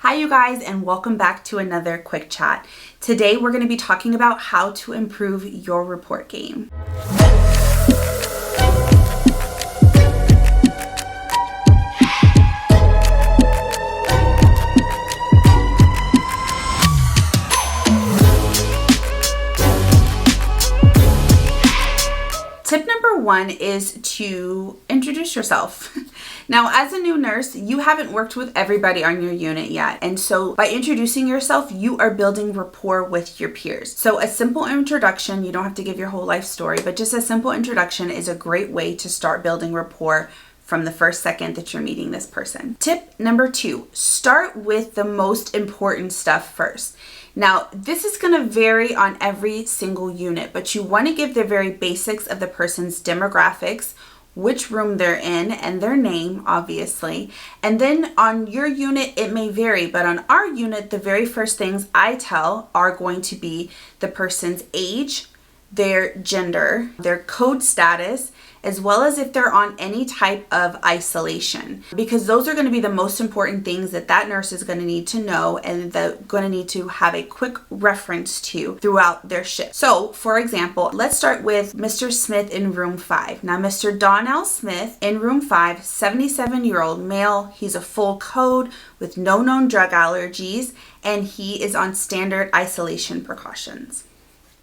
Hi you guys, and welcome back to another quick chat. Today we're going to be talking about how to improve your report game. Tip number one is to introduce yourself. Now, as a new nurse, you haven't worked with everybody on your unit yet. And so by introducing yourself, you are building rapport with your peers. So a simple introduction, you don't have to give your whole life story, but just a simple introduction is a great way to start building rapport from the first second that you're meeting this person. Tip number two, start with the most important stuff first. Now, this is going to vary on every single unit, but you want to give the very basics of the person's demographics, which room they're in, and their name, obviously. And then on your unit, it may vary, but on our unit, the very first things I tell are going to be the person's age, their gender, their code status, as well as if they're on any type of isolation, because those are going to be the most important things that that nurse is going to need to know and they're going to need to have a quick reference to throughout their shift. So, for example, let's start with Mr. Smith in room 5. Now, Mr. Donnell Smith in room 5, 77-year-old male. He's a full code with no known drug allergies, and he is on standard isolation precautions.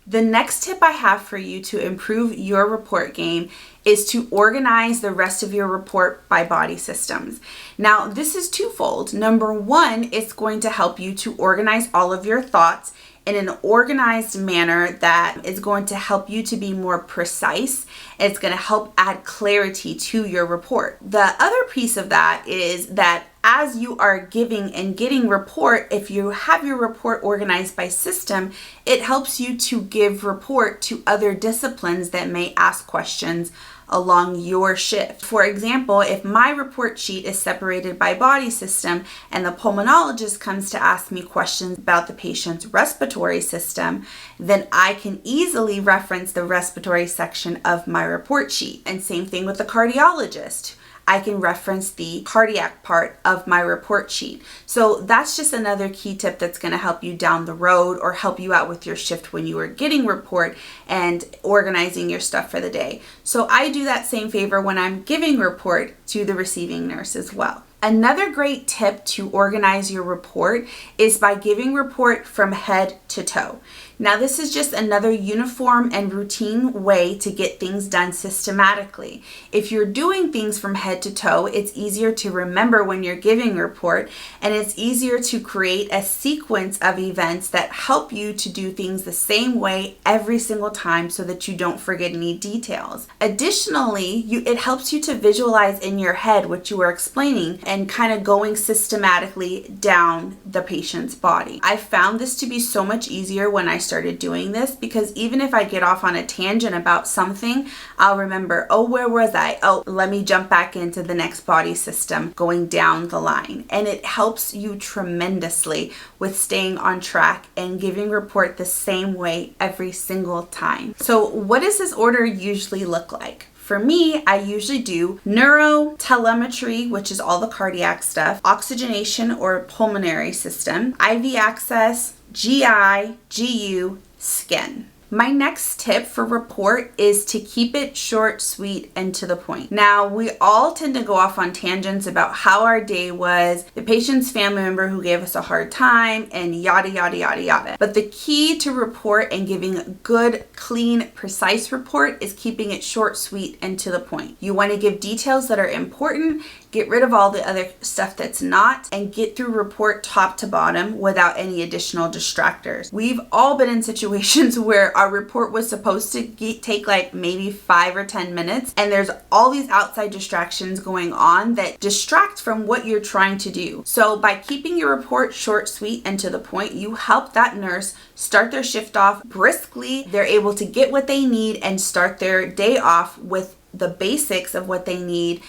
The next tip I have for you to improve your report game is to organize the rest of your report by body systems. Now, this is twofold. Number one, it's going to help you to organize all of your thoughts in an organized manner that is going to help you to be more precise. It's going to help add clarity to your report. The other piece of that is that as you are giving and getting report, if you have your report organized by system, it helps you to give report to other disciplines that may ask questions along your shift. For example, if my report sheet is separated by body system and the pulmonologist comes to ask me questions about the patient's respiratory system, then I can easily reference the respiratory section of my report sheet. And same thing with the cardiologist. I can reference the cardiac part of my report sheet. So that's just another key tip that's going to help you down the road or help you out with your shift when you are getting report and organizing your stuff for the day. So I do that same favor when I'm giving report to the receiving nurse as well. Another great tip to organize your report is by giving report from head to toe. Now, this is just another uniform and routine way to get things done systematically. If you're doing things from head to toe, it's easier to remember when you're giving report, and it's easier to create a sequence of events that help you to do things the same way every single time so that you don't forget any details. Additionally, it helps you to visualize in your head what you are explaining and kind of going systematically down the patient's body. I found this to be so much easier when I started doing this, because even if I get off on a tangent about something, I'll remember, oh, where was I? Oh, let me jump back into the next body system going down the line. And it helps you tremendously with staying on track and giving report the same way every single time. So what does this order usually look like? For me, I usually do neuro, telemetry, which is all the cardiac stuff, oxygenation or pulmonary system, IV access, GI, GU, skin. My next tip for report is to keep it short, sweet, and to the point. Now, we all tend to go off on tangents about how our day was, the patient's family member who gave us a hard time, and yada, yada, yada, yada. But the key to report and giving a good, clean, precise report is keeping it short, sweet, and to the point. You want to give details that are important, get rid of all the other stuff that's not, and get through report top to bottom without any additional distractors. We've all been in situations where our report was supposed to take like maybe 5 or 10 minutes, and there's all these outside distractions going on that distract from what you're trying to do. So by keeping your report short, sweet, and to the point, you help that nurse start their shift off briskly. They're able to get what they need and start their day off with the basics of what they need,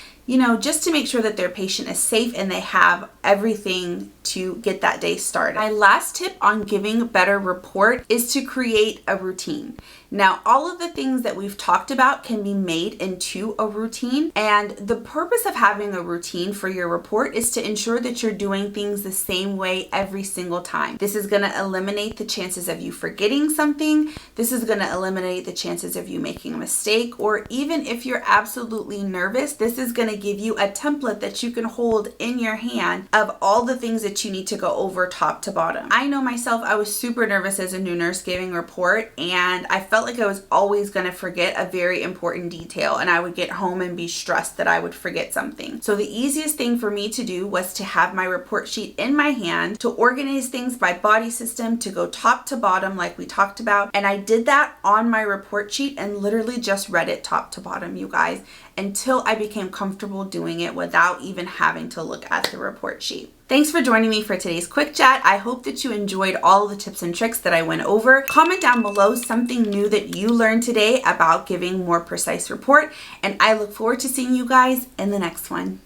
just to make sure that their patient is safe and they have everything to get that day started. My last tip on giving better report is to create a routine. Now, all of the things that we've talked about can be made into a routine, and the purpose of having a routine for your report is to ensure that you're doing things the same way every single time. This is going to eliminate the chances of you forgetting something. This is going to eliminate the chances of you making a mistake, or even if you're absolutely nervous, this is going to give you a template that you can hold in your hand of all the things that you need to go over top to bottom. I know myself, I was super nervous as a new nurse giving report, and I felt like I was always going to forget a very important detail, and I would get home and be stressed that I would forget something. So the easiest thing for me to do was to have my report sheet in my hand, to organize things by body system, to go top to bottom like we talked about. And I did that on my report sheet and literally just read it top to bottom, you guys, until I became comfortable doing it without even having to look at the report sheet. Thanks for joining me for today's quick chat. I hope that you enjoyed all the tips and tricks that I went over. Comment down below something new that you learned today about giving more precise report, and I look forward to seeing you guys in the next one.